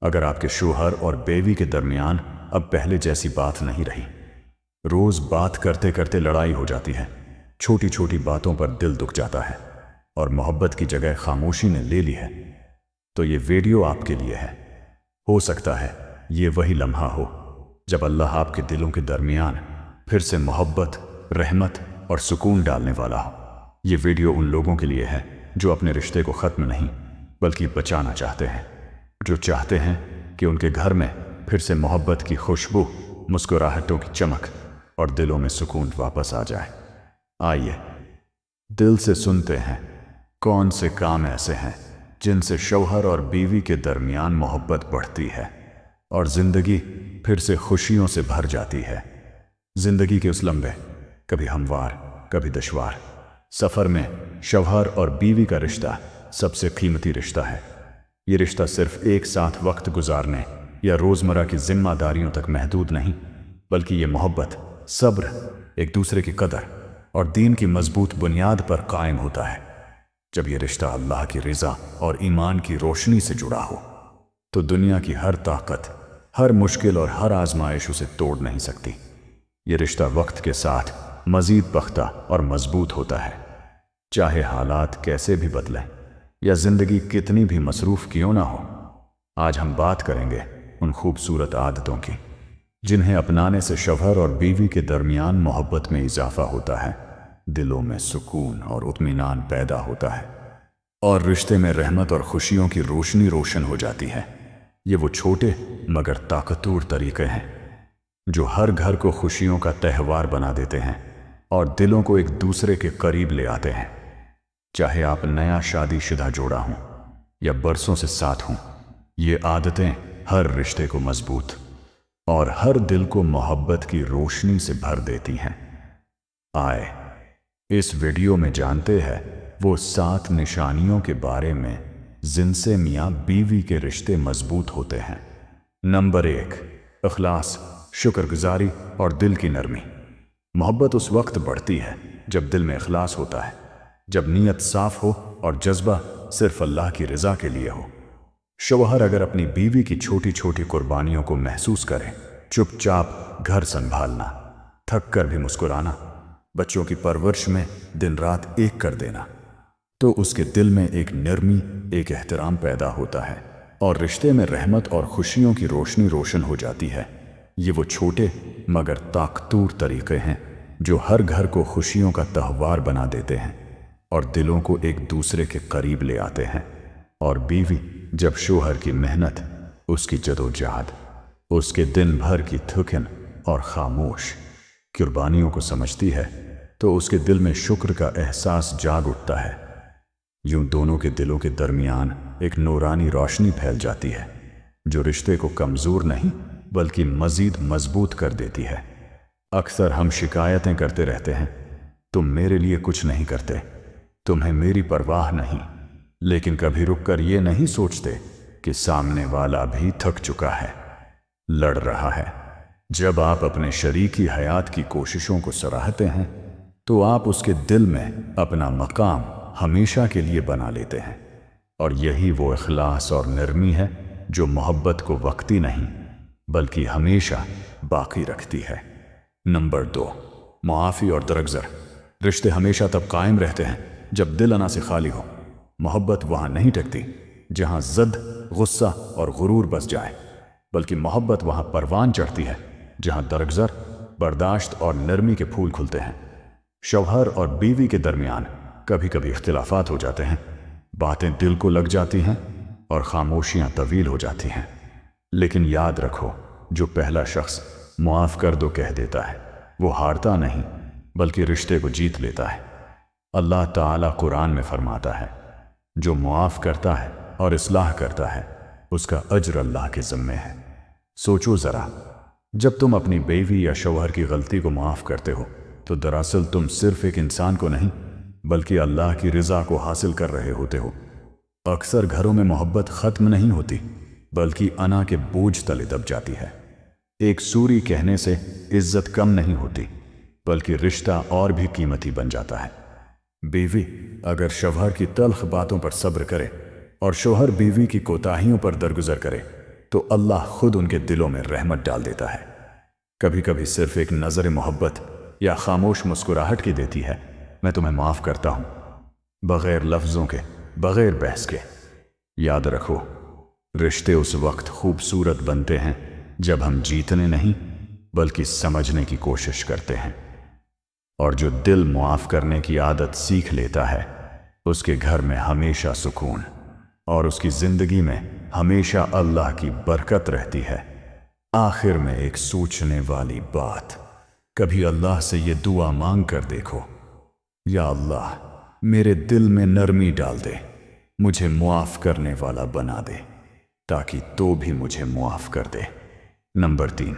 اگر آپ کے شوہر اور بیوی کے درمیان اب پہلے جیسی بات نہیں رہی، روز بات کرتے کرتے لڑائی ہو جاتی ہے، چھوٹی چھوٹی باتوں پر دل دکھ جاتا ہے اور محبت کی جگہ خاموشی نے لے لی ہے، تو یہ ویڈیو آپ کے لیے ہے۔ ہو سکتا ہے یہ وہی لمحہ ہو جب اللہ آپ کے دلوں کے درمیان پھر سے محبت، رحمت اور سکون ڈالنے والا ہو۔ یہ ویڈیو ان لوگوں کے لیے ہے جو اپنے رشتے کو ختم نہیں بلکہ بچانا چاہتے ہیں، جو چاہتے ہیں کہ ان کے گھر میں پھر سے محبت کی خوشبو، مسکراہٹوں کی چمک اور دلوں میں سکون واپس آ جائے۔ آئیے دل سے سنتے ہیں کون سے کام ایسے ہیں جن سے شوہر اور بیوی کے درمیان محبت بڑھتی ہے اور زندگی پھر سے خوشیوں سے بھر جاتی ہے۔ زندگی کے اس لمبے، کبھی ہموار کبھی دشوار سفر میں شوہر اور بیوی کا رشتہ سب سے قیمتی رشتہ ہے۔ یہ رشتہ صرف ایک ساتھ وقت گزارنے یا روزمرہ کی ذمہ داریوں تک محدود نہیں، بلکہ یہ محبت، صبر، ایک دوسرے کی قدر اور دین کی مضبوط بنیاد پر قائم ہوتا ہے۔ جب یہ رشتہ اللہ کی رضا اور ایمان کی روشنی سے جڑا ہو تو دنیا کی ہر طاقت، ہر مشکل اور ہر آزمائش اسے توڑ نہیں سکتی۔ یہ رشتہ وقت کے ساتھ مزید پختہ اور مضبوط ہوتا ہے، چاہے حالات کیسے بھی بدلیں یا زندگی کتنی بھی مصروف کیوں نہ ہو۔ آج ہم بات کریں گے ان خوبصورت عادتوں کی جنہیں اپنانے سے شوہر اور بیوی کے درمیان محبت میں اضافہ ہوتا ہے، دلوں میں سکون اور اطمینان پیدا ہوتا ہے اور رشتے میں رحمت اور خوشیوں کی روشنی روشن ہو جاتی ہے۔ یہ وہ چھوٹے مگر طاقتور طریقے ہیں جو ہر گھر کو خوشیوں کا تہوار بنا دیتے ہیں اور دلوں کو ایک دوسرے کے قریب لے آتے ہیں۔ چاہے آپ نیا شادی شدہ جوڑا ہوں یا برسوں سے ساتھ ہوں، یہ عادتیں ہر رشتے کو مضبوط اور ہر دل کو محبت کی روشنی سے بھر دیتی ہیں۔ آئے اس ویڈیو میں جانتے ہیں وہ 7 نشانیوں کے بارے میں جن سے میاں بیوی کے رشتے مضبوط ہوتے ہیں۔ نمبر 1، اخلاص، شکر گزاری اور دل کی نرمی۔ محبت اس وقت بڑھتی ہے جب دل میں اخلاص ہوتا ہے، جب نیت صاف ہو اور جذبہ صرف اللہ کی رضا کے لیے ہو۔ شوہر اگر اپنی بیوی کی چھوٹی چھوٹی قربانیوں کو محسوس کرے، چپ چاپ گھر سنبھالنا، تھک کر بھی مسکرانا، بچوں کی پرورش میں دن رات ایک کر دینا، تو اس کے دل میں ایک نرمی، ایک احترام پیدا ہوتا ہے اور رشتے میں رحمت اور خوشیوں کی روشنی روشن ہو جاتی ہے۔ یہ وہ چھوٹے مگر طاقتور طریقے ہیں جو ہر گھر کو خوشیوں کا تہوار بنا دیتے ہیں اور دلوں کو ایک دوسرے کے قریب لے آتے ہیں۔ اور بیوی جب شوہر کی محنت، اس کی جدوجہد، اس کے دن بھر کی تھکن اور خاموش قربانیوں کو سمجھتی ہے تو اس کے دل میں شکر کا احساس جاگ اٹھتا ہے۔ یوں دونوں کے دلوں کے درمیان ایک نورانی روشنی پھیل جاتی ہے جو رشتے کو کمزور نہیں بلکہ مزید مضبوط کر دیتی ہے۔ اکثر ہم شکایتیں کرتے رہتے ہیں، تم میرے لیے کچھ نہیں کرتے، تمہیں میری پرواہ نہیں، لیکن کبھی رک کر یہ نہیں سوچتے کہ سامنے والا بھی تھک چکا ہے، لڑ رہا ہے۔ جب آپ اپنے شریکی حیات کی کوششوں کو سراہتے ہیں تو آپ اس کے دل میں اپنا مقام ہمیشہ کے لیے بنا لیتے ہیں، اور یہی وہ اخلاص اور نرمی ہے جو محبت کو وقتی نہیں بلکہ ہمیشہ باقی رکھتی ہے۔ نمبر 2، معافی اور درگزر۔ رشتے ہمیشہ تب قائم رہتے ہیں جب دل انا سے خالی ہو۔ محبت وہاں نہیں ٹکتی جہاں زد، غصہ اور غرور بس جائے، بلکہ محبت وہاں پروان چڑھتی ہے جہاں درگزر، برداشت اور نرمی کے پھول کھلتے ہیں۔ شوہر اور بیوی کے درمیان کبھی کبھی اختلافات ہو جاتے ہیں، باتیں دل کو لگ جاتی ہیں اور خاموشیاں طویل ہو جاتی ہیں، لیکن یاد رکھو، جو پہلا شخص معاف کر دو کہہ دیتا ہے وہ ہارتا نہیں بلکہ رشتے کو جیت لیتا ہے۔ اللہ تعالیٰ قرآن میں فرماتا ہے، جو معاف کرتا ہے اور اصلاح کرتا ہے اس کا اجر اللہ کے ذمے ہے۔ سوچو ذرا، جب تم اپنی بیوی یا شوہر کی غلطی کو معاف کرتے ہو تو دراصل تم صرف ایک انسان کو نہیں بلکہ اللہ کی رضا کو حاصل کر رہے ہوتے ہو۔ اکثر گھروں میں محبت ختم نہیں ہوتی بلکہ انا کے بوجھ تلے دب جاتی ہے۔ ایک سوری کہنے سے عزت کم نہیں ہوتی بلکہ رشتہ اور بھی قیمتی بن جاتا ہے۔ بیوی اگر شوہر کی تلخ باتوں پر صبر کرے اور شوہر بیوی کی کوتاہیوں پر درگزر کرے तो अल्लाह खुद उनके दिलों में रहमत डाल देता है। कभी कभी सिर्फ एक नज़र मोहब्बत या खामोश मुस्कुराहट की देती है, मैं तुम्हें माफ़ करता हूँ, बग़ैर लफ्ज़ों के, बग़ैर बहस के। याद रखो, रिश्ते उस वक्त खूबसूरत बनते हैं जब हम जीतने नहीं बल्कि समझने की कोशिश करते हैं। और जो दिल मुआफ़ करने की आदत सीख लेता है, उसके घर में हमेशा सुकून और उसकी ज़िंदगी में हमेशा अल्लाह की बरकत रहती है। आखिर में एक सोचने वाली बात, कभी अल्लाह से ये दुआ मांग कर देखो, या अल्लाह मेरे दिल में नरमी डाल दे, मुझे मुआफ़ करने वाला बना दे, ताकि तो भी मुझे मुआफ़ कर दे। नंबर 3,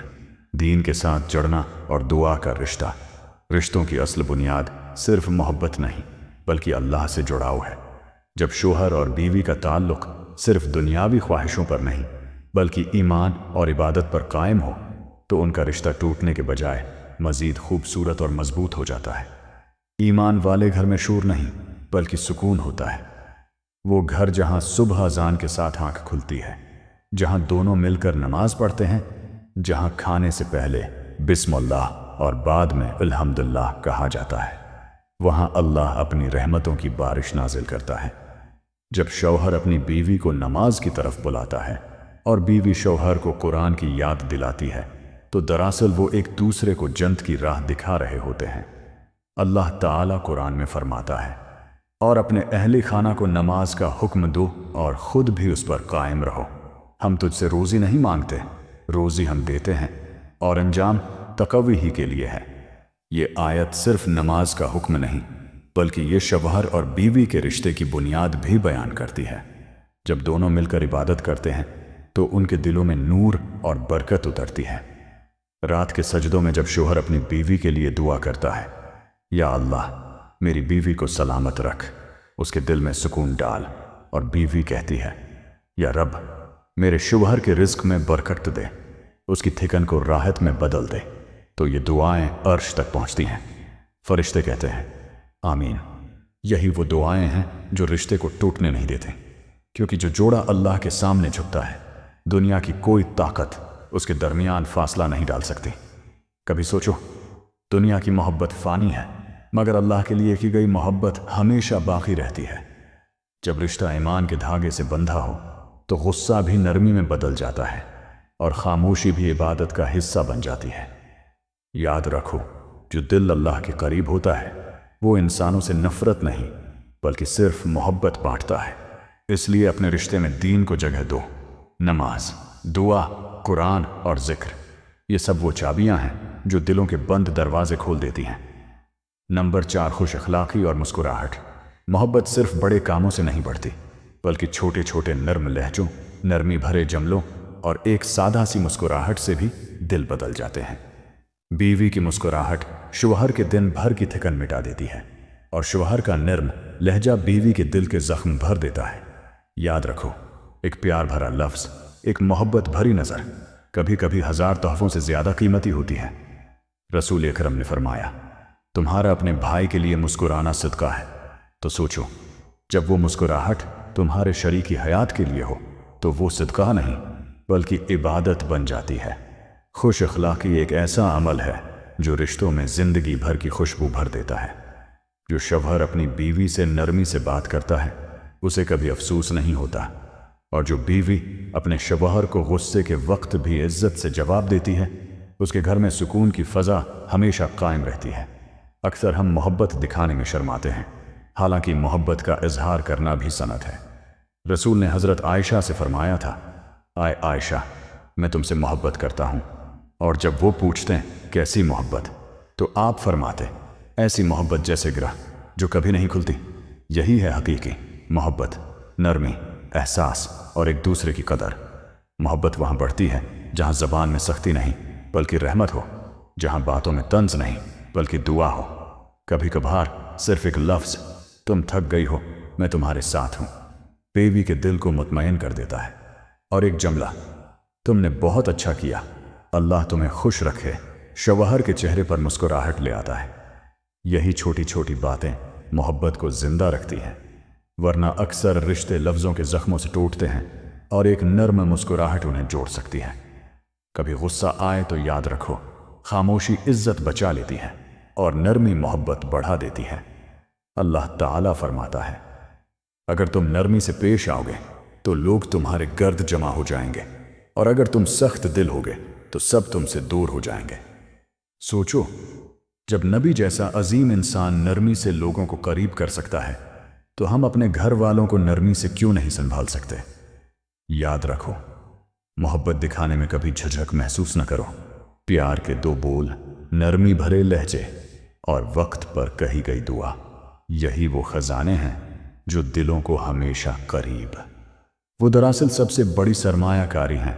दीन के साथ जड़ना और दुआ का रिश्ता। रिश्तों की असल बुनियाद सिर्फ मोहब्बत नहीं बल्कि अल्लाह से जुड़ाव है। जब शोहर और बीवी का ताल्लुक़ सिर्फ दुनियावी ख्वाहिशों पर नहीं बल्कि ईमान और इबादत पर कायम हो, तो उनका रिश्ता टूटने के बजाय मज़ीद खूबसूरत और मजबूत हो जाता है। ईमान वाले घर में शोर नहीं बल्कि सुकून होता है। वो घर जहाँ सुबह अज़ान के साथ आँख खुलती है, जहाँ दोनों मिलकर नमाज पढ़ते हैं, जहाँ खाने से पहले बिस्मिल्लाह और बाद में अल्हम्दुलिल्लाह कहा जाता है, वहाँ अल्लाह अपनी रहमतों की बारिश नाजिल करता है। जब शौहर अपनी बीवी को नमाज की तरफ बुलाता है और बीवी शौहर को कुरान की याद दिलाती है, तो दरअसल वो एक दूसरे को जन्नत की राह दिखा रहे होते हैं। अल्लाह ताला कुरान में फरमाता है, और अपने अहले खाना को नमाज का हुक्म दो और ख़ुद भी उस पर कायम रहो। हम तुझसे रोज़ी नहीं मांगते, रोज़ी हम देते हैं और अंजाम तकवी ही के लिए है। ये आयत सिर्फ नमाज का हुक्म नहीं बल्कि ये शौहर और बीवी के रिश्ते की बुनियाद भी बयान करती है। जब दोनों मिलकर इबादत करते हैं तो उनके दिलों में नूर और बरकत उतरती है। रात के सजदों में जब शौहर अपनी बीवी के लिए दुआ करता है, या अल्लाह मेरी बीवी को सलामत रख, उसके दिल में सुकून डाल, और बीवी कहती है, या रब मेरे शौहर के रिज्क में बरकत दे, उसकी थिकन को राहत में बदल दे, तो ये दुआएं अर्श तक पहुंचती हैं। फरिश्ते कहते हैं आमीन। यही वो दुआएं हैं जो रिश्ते को टूटने नहीं देते, क्योंकि जो जोड़ा अल्लाह के सामने झुकता है, दुनिया की कोई ताकत उसके दरमियान फासला नहीं डाल सकती। कभी सोचो, दुनिया की मोहब्बत फ़ानी है मगर अल्लाह के लिए की गई मोहब्बत हमेशा बाकी रहती है। जब रिश्ता ईमान के धागे से बंधा हो तो गुस्सा भी नरमी में बदल जाता है और खामोशी भी इबादत का हिस्सा बन जाती है। याद रखो, जो दिल अल्लाह के करीब होता है वो इंसानों से नफरत नहीं बल्कि सिर्फ मोहब्बत बांटता है। इसलिए अपने रिश्ते में दीन को जगह दो। नमाज, दुआ, कुरान और जिक्र, ये सब वो चाबियां हैं जो दिलों के बंद दरवाजे खोल देती हैं। नंबर 4, खुश अखलाकी और मुस्कुराहट। मोहब्बत सिर्फ बड़े कामों से नहीं बढ़ती बल्कि छोटे छोटे नर्म लहजों, नरमी भरे जमलों और एक सादा सी मुस्कुराहट से भी दिल बदल जाते हैं। बीवी की मुस्कुराहट शौहर के दिन भर की थकन मिटा देती है और शौहर का नर्म लहजा बीवी के दिल के जख्म भर देता है। याद रखो, एक प्यार भरा लफ्ज़, एक मोहब्बत भरी नज़र कभी कभी 1000 तोहफों से ज़्यादा कीमती होती है। रसूल अकरम ने फरमाया, तुम्हारा अपने भाई के लिए मुस्कुराना सदका है। तो सोचो, जब वो मुस्कुराहट तुम्हारे शरीकी हयात के लिए हो तो वो सदका नहीं बल्कि इबादत बन जाती है। खुश अखलाकी एक ऐसा अमल है जो रिश्तों में ज़िंदगी भर की खुशबू भर देता है। जो शौहर अपनी बीवी से नरमी से बात करता है उसे कभी अफसोस नहीं होता, और जो बीवी अपने शौहर को गुस्से के वक्त भी इज्जत से जवाब देती है, उसके घर में सुकून की फ़ज़ा हमेशा कायम रहती है। अक्सर हम मोहब्बत दिखाने में शर्माते हैं, हालांकि मोहब्बत का इजहार करना भी सनत है। रसूल ने हज़रत आयशा से फरमाया था, आए आयशा, मैं तुमसे मोहब्बत करता हूँ। और जब वो पूछते हैं कैसी मोहब्बत, तो आप फरमाते, ऐसी मोहब्बत जैसे ग्रह जो कभी नहीं खुलती। यही है हकीकी मोहब्बत, नरमी, एहसास और एक दूसरे की कदर। मोहब्बत वहाँ बढ़ती है जहाँ ज़बान में सख्ती नहीं बल्कि रहमत हो, जहाँ बातों में तंज नहीं बल्कि दुआ हो। कभी कभार सिर्फ एक लफ्ज़, तुम थक गई हो, मैं तुम्हारे साथ हूँ, बीवी के दिल को मुतमईन कर देता है। और एक जुमला, तुमने बहुत अच्छा किया, अल्लाह तुम्हें खुश रखे, शौहर के चेहरे पर मुस्कुराहट ले आता है। यही छोटी छोटी बातें मोहब्बत को जिंदा रखती हैं, वरना अक्सर रिश्ते लफ्ज़ों के ज़ख्मों से टूटते हैं और एक नर्म मुस्कुराहट उन्हें जोड़ सकती है। कभी गुस्सा आए तो याद रखो, खामोशी इज्जत बचा लेती है और नरमी मोहब्बत बढ़ा देती है। अल्लाह ताला फरमाता है, अगर तुम नरमी से पेश आओगे तो लोग तुम्हारे गर्द जमा हो जाएंगे, और अगर तुम सख्त दिल होगे तो सब तुमसे दूर हो जाएंगे। सोचो, जब नबी जैसा अजीम इंसान नरमी से लोगों को करीब कर सकता है, तो हम अपने घर वालों को नरमी से क्यों नहीं संभाल सकते। याद रखो, मोहब्बत दिखाने में कभी झिझक महसूस न करो। प्यार के दो बोल, नरमी भरे लहजे और वक्त पर कही गई दुआ, यही वो खजाने हैं जो दिलों को हमेशा करीब। वो दरअसल सबसे बड़ी सरमायाकारी हैं।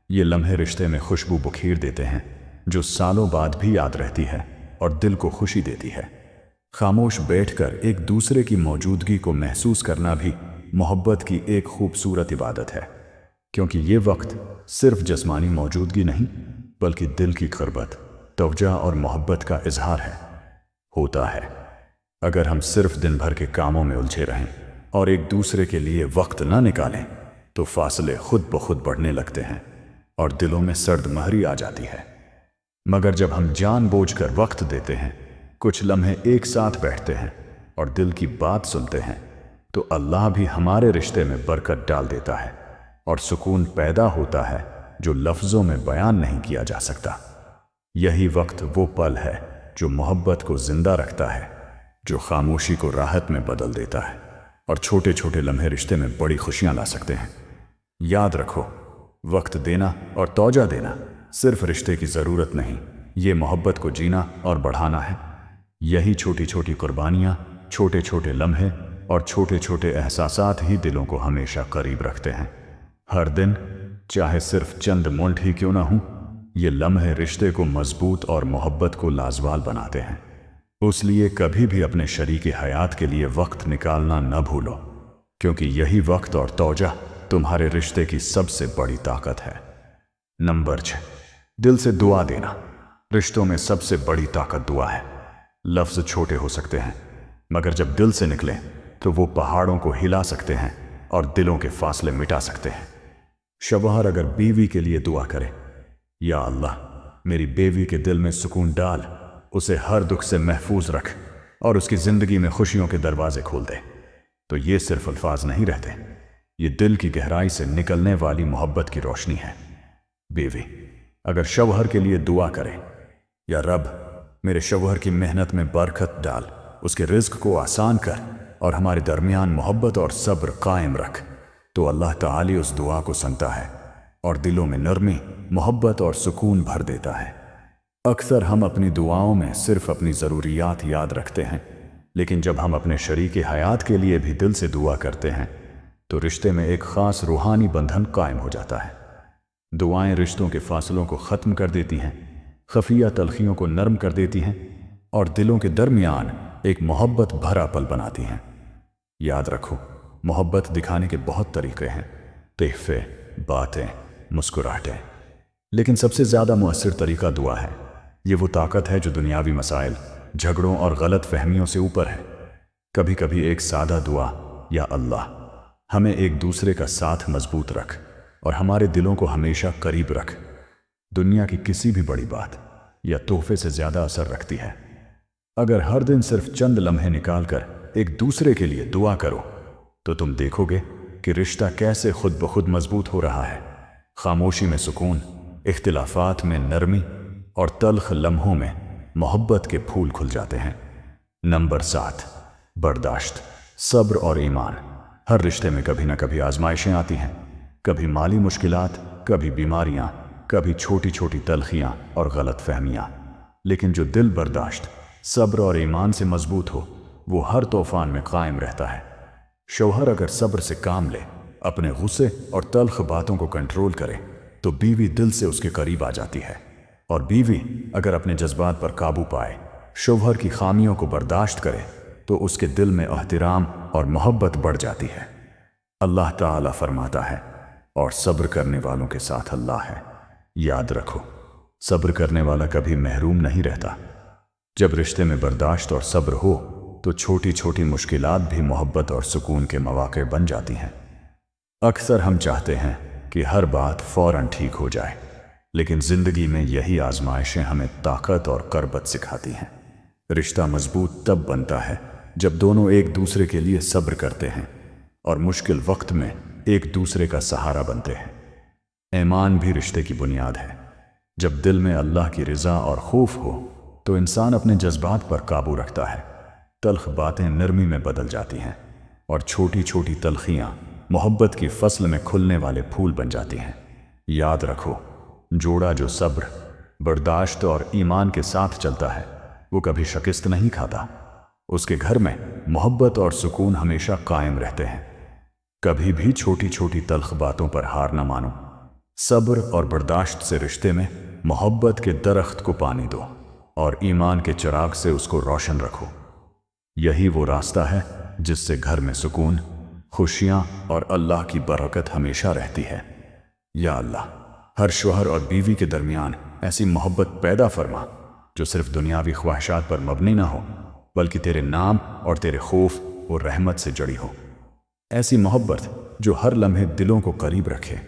ये लम्हे रिश्ते में खुशबू बुखेर देते हैं जो सालों बाद भी याद रहती है और दिल को खुशी देती है। खामोश बैठकर एक दूसरे की मौजूदगी को महसूस करना भी मोहब्बत की एक खूबसूरत इबादत है, क्योंकि ये वक्त सिर्फ जिस्मानी मौजूदगी नहीं बल्कि दिल की क़ुर्बत, तवज्जो और मोहब्बत का इजहार है। होता है, अगर हम सिर्फ दिन भर के कामों में उलझे रहें और एक दूसरे के लिए वक्त ना निकालें तो फासले खुद ब खुद बढ़ने लगते हैं और दिलों में सर्द महरी आ जाती है। मगर जब हम जानबूझकर वक्त देते हैं, कुछ लम्हे एक साथ बैठते हैं और दिल की बात सुनते हैं, तो अल्लाह भी हमारे रिश्ते में बरकत डाल देता है और सुकून पैदा होता है जो लफ्ज़ों में बयान नहीं किया जा सकता। यही वक्त वो पल है जो मोहब्बत को जिंदा रखता है, जो खामोशी को राहत में बदल देता है और छोटे छोटे लम्हे रिश्ते में बड़ी खुशियां ला सकते हैं। याद रखो, वक्त देना और तौजा देना सिर्फ रिश्ते की ज़रूरत नहीं, ये मोहब्बत को जीना और बढ़ाना है। यही छोटी छोटी कुर्बानियाँ, छोटे छोटे लम्हे और छोटे छोटे एहसासात ही दिलों को हमेशा करीब रखते हैं। हर दिन, चाहे सिर्फ चंद मिनट ही क्यों ना हो, ये लम्हे रिश्ते को मजबूत और मोहब्बत को लाजवाल बनाते हैं। इसलिए कभी भी अपने शरीके हयात के लिए वक्त निकालना न भूलो, क्योंकि यही वक्त और तौजा तुम्हारे रिश्ते की सबसे बड़ी ताकत है। नंबर 6, दिल से दुआ देना। रिश्तों में सबसे बड़ी ताकत दुआ है। लफ्ज़ छोटे हो सकते हैं, मगर जब दिल से निकले तो वो पहाड़ों को हिला सकते हैं और दिलों के फासले मिटा सकते हैं। शौहर अगर बीवी के लिए दुआ करे, या अल्लाह मेरी बीवी के दिल में सुकून डाल, उसे हर दुख से महफूज रख और उसकी ज़िंदगी में खुशियों के दरवाजे खोल दे, तो ये सिर्फ अल्फाज नहीं रहते, ये दिल की गहराई से निकलने वाली मोहब्बत की रोशनी है। बीवी अगर शौहर के लिए दुआ करे, या रब मेरे शौहर की मेहनत में बरकत डाल, उसके रिज्क को आसान कर और हमारे दरमियान मोहब्बत और सब्र कायम रख, तो अल्लाह ताला उस दुआ को सुनता है और दिलों में नरमी, मोहब्बत और सुकून भर देता है। अक्सर हम अपनी दुआओं में सिर्फ अपनी ज़रूरियात याद रखते हैं, लेकिन जब हम अपने शरीके हयात के लिए भी दिल से दुआ करते हैं तो रिश्ते में एक ख़ास रूहानी बंधन कायम हो जाता है। दुआएं रिश्तों के फासलों को ख़त्म कर देती हैं, खफिया तलखियों को नरम कर देती हैं और दिलों के दरमियान एक मोहब्बत भरा पल बनाती हैं। याद रखो, मोहब्बत दिखाने के बहुत तरीक़े हैं, तोहफ़े, बातें, मुस्कुराहटें, लेकिन सबसे ज़्यादा मुअस्सिर तरीक़ा दुआ है। ये वो ताकत है जो दुनियावी मसाइल, झगड़ों और गलत फहमियों से ऊपर है। कभी कभी एक सादा दुआ, या अल्लाह हमें एक दूसरे का साथ मजबूत रख और हमारे दिलों को हमेशा करीब रख, दुनिया की किसी भी बड़ी बात या तोहफे से ज़्यादा असर रखती है। अगर हर दिन सिर्फ चंद लम्हे निकालकर एक दूसरे के लिए दुआ करो तो तुम देखोगे कि रिश्ता कैसे खुद ब खुद मजबूत हो रहा है। खामोशी में सुकून, इख्तिलाफात में नरमी और तल्ख लम्हों में मोहब्बत के फूल खुल जाते हैं। नंबर 7, बर्दाश्त, सब्र और ईमान। हर रिश्ते में कभी ना कभी आजमाइशें आती हैं, कभी माली मुश्किलात, कभी बीमारियां, कभी छोटी छोटी तलखियां और गलत फहमियां। लेकिन जो दिल बर्दाश्त, सब्र और ईमान से मजबूत हो, वो हर तूफान में कायम रहता है। शौहर अगर सब्र से काम ले, अपने गुस्से और तल्ख बातों को कंट्रोल करे, तो बीवी दिल से उसके करीब आ जाती है। और बीवी अगर अपने जज्बात पर काबू पाए, शौहर की खामियों को बर्दाश्त करे, तो उसके दिल में एहतराम और मोहब्बत बढ़ जाती है। अल्लाह ताला फरमाता है, और सब्र करने वालों के साथ अल्लाह है। याद रखो, सब्र करने वाला कभी महरूम नहीं रहता। जब रिश्ते में बर्दाश्त और सब्र हो तो छोटी छोटी मुश्किलात भी मोहब्बत और सुकून के मौके बन जाती हैं। अक्सर हम चाहते हैं कि हर बात फौरन ठीक हो जाए, लेकिन जिंदगी में यही आजमाइशें हमें ताकत और करबत सिखाती हैं। रिश्ता मजबूत तब बनता है जब दोनों एक दूसरे के लिए सब्र करते हैं और मुश्किल वक्त में एक दूसरे का सहारा बनते हैं। ईमान भी रिश्ते की बुनियाद है। जब दिल में अल्लाह की रिजा और खौफ हो तो इंसान अपने जज्बात पर काबू रखता है। तल्ख बातें नरमी में बदल जाती हैं और छोटी छोटी तलखियाँ मोहब्बत की फसल में खुलने वाले फूल बन जाती हैं। याद रखो, जोड़ा जो सब्र, बर्दाश्त और ईमान के साथ चलता है वो कभी शिकस्त नहीं खाता। उसके घर में मोहब्बत और सुकून हमेशा कायम रहते हैं। कभी भी छोटी छोटी तल्ख बातों पर हार न मानो। सब्र और बर्दाश्त से रिश्ते में मोहब्बत के दरख्त को पानी दो और ईमान के चिराग से उसको रोशन रखो। यही वो रास्ता है जिससे घर में सुकून, खुशियाँ और अल्लाह की बरकत हमेशा रहती है। या अल्लाह, हर शौहर और बीवी के दरमियान ऐसी मोहब्बत पैदा फरमा जो सिर्फ दुनियावी ख्वाहिशात पर मबनी ना हो, बल्कि तेरे नाम और तेरे खौफ और रहमत से जड़ी हो। ऐसी मोहब्बत जो हर लम्हे दिलों को करीब रखे,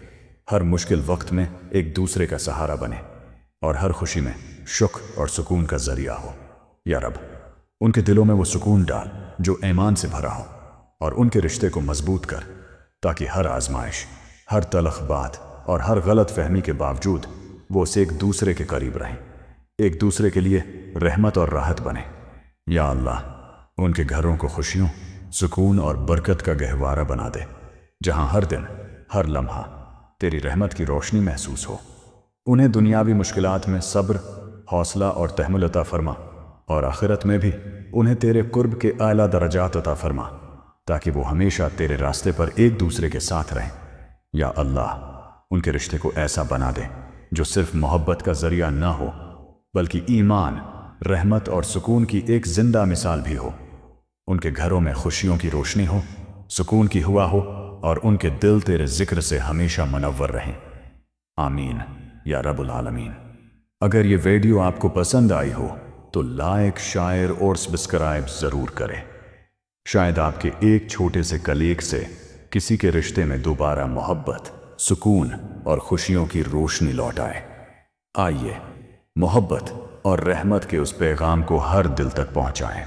हर मुश्किल वक्त में एक दूसरे का सहारा बने और हर खुशी में शुक्र और सुकून का जरिया हो। या रब, उनके दिलों में वो सुकून डाल जो ईमान से भरा हो और उनके रिश्ते को मजबूत कर, ताकि हर आजमाइश, हर तलख बात और हर गलत फहमी के बावजूद वो से एक दूसरे के करीब रहें, एक दूसरे के लिए रहमत और राहत बने। या अल्लाह, उनके घरों को खुशियों, सुकून और बरकत का गहवारा बना दे, जहां हर दिन, हर लम्हा तेरी रहमत की रोशनी महसूस हो। उन्हें दुनियावी मुश्किलात में सब्र, हौसला और तहम्मुल अता फरमा और आखिरत में भी उन्हें तेरे कुर्ब के आला दरजात अता फरमा, ताकि वो हमेशा तेरे रास्ते पर एक दूसरे के साथ रहें। या अल्लाह, उनके रिश्ते को ऐसा बना दे जो सिर्फ मोहब्बत का जरिया न हो, बल्कि ईमान, रहमत और सुकून की एक जिंदा मिसाल भी हो। उनके घरों में खुशियों की रोशनी हो, सुकून की हवा हो और उनके दिल तेरे जिक्र से हमेशा मुनव्वर रहें। आमीन या रब्बुल आलमीन। अगर ये वीडियो आपको पसंद आई हो तो लाइक, शायर और सब्सक्राइब जरूर करें। शायद आपके एक छोटे से कलीग से किसी के रिश्ते में दोबारा मोहब्बत, सुकून और खुशियों की रोशनी लौट आए। आइए मोहब्बत और रहमत के उस पैगाम को हर दिल तक पहुंचाएं।